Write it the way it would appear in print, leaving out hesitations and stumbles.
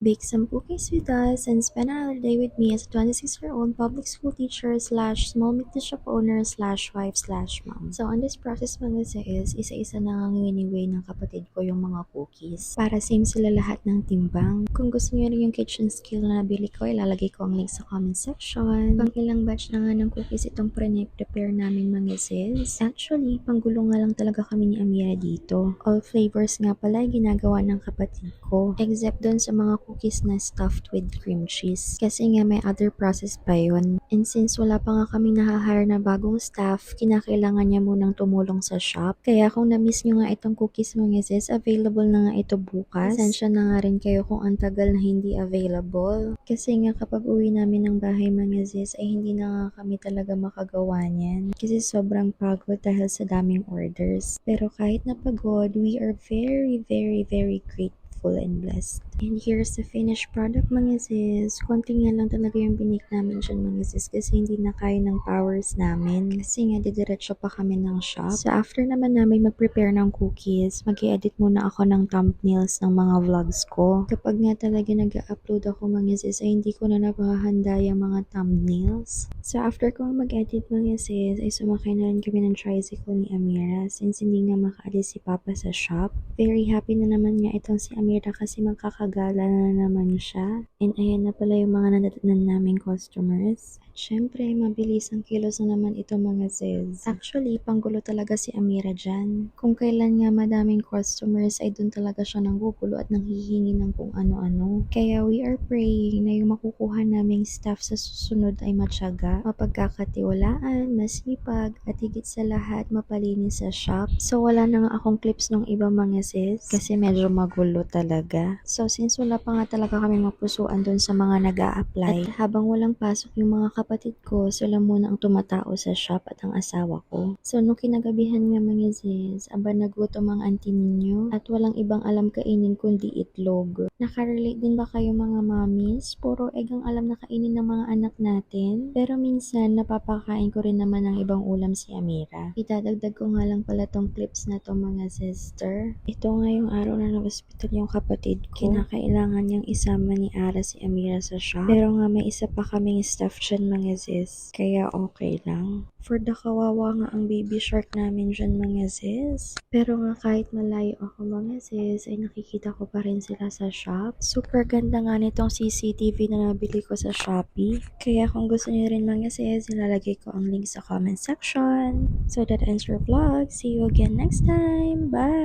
Bake some cookies with us and spend another day with me as a 26-year-old public school teacher slash small meat shop owner slash wife slash mom. So on this process mga sa is, isa-isa na nga anyway ng kapatid ko yung mga cookies. Para same sila lahat ng timbang. Kung gusto niyo rin yung kitchen skill na nabili ko, ilalagay ko ang link sa comment section. Pang ilang batch na nga ng cookies itong prepare namin mga sis. Actually, panggulo nga lang talaga kami ni Amira dito. All flavors nga pala ginagawa ng kapatid ko. Except doon sa mga cookies na stuffed with cream cheese. Kasi nga may other process pa yun. And since wala pa nga kami nahahire na bagong staff, kinakailangan niya munang tumulong sa shop. Kaya kung na-miss nyo nga itong cookies mga sis, available na nga ito bukas. Pasensya na nga rin kayo kung ang tagal na hindi available. Kasi nga kapag uwi namin ng bahay mga sis, ay hindi na nga kami talaga makagawa niyan. Kasi sobrang pagod dahil sa daming orders. Pero kahit napagod, we are very, very, very grateful and blessed. And here's the finished product mga sis. Konti nga lang talaga yung binik namin dyan mga sis kasi hindi na kaya ng powers namin. Kasi nga didiretso pa kami ng shop. So after naman namin mag-prepare ng cookies, mag-i-edit muna ako ng thumbnails ng mga vlogs ko. Kapag nga talaga nag-upload ako mga sis ay hindi ko na napahanda yung mga thumbnails. So after ko mag-edit mga sis ay sumakay na rin kami ng tricycle ni Amira since hindi nga makaalis si Papa sa shop. Very happy na naman nga itong si Amira kasi magkakagala na naman siya. And ayan na pala yung mga nadatnan naming customers. At syempre, mabilis ang kilos na naman ito mga sis. Actually, panggulo talaga si Amira dyan. Kung kailan nga madaming customers ay dun talaga siya nanggugulo at nanghihingi ng kung ano-ano. Kaya we are praying na yung makukuha naming staff sa susunod ay matyaga, mapagkakatiwalaan, masipag, at higit sa lahat mapalinis sa shop. So wala na nga akong clips ng iba mga sis kasi medyo magulo talaga. So since wala pa nga talaga kami mapusuan dun sa mga nag-a-apply, at habang walang pasok yung mga kapatid ko, sila muna ang tumatao sa shop at ang asawa ko. So nung kinagabihan nga mga sis, aba nagutom ang auntie ninyo at walang ibang alam kainin kundi itlog. Nakarelate din ba kayo mga mommies? Puro egg ang alam na kainin ng mga anak natin. Pero minsan napapakain ko rin naman ng ibang ulam si Amira. Idadagdag ko nga lang pala tong clips na to mga sister. Ito nga yung araw na na-hospital yung kapatid ko. Kinakailangan niyang isama ni Ara si Amira sa shop. Pero nga may isa pa kaming staff dyan mga sis. Kaya okay lang. For the kawawa nga ang baby shark namin dyan mga sis. Pero nga kahit malayo ako mga sis, ay nakikita ko pa rin sila sa shop. Super ganda nga nitong CCTV na nabili ko sa Shopee. Kaya kung gusto niyo rin mga sis, ilalagay ko ang link sa comment section. So that ends your vlog. See you again next time. Bye!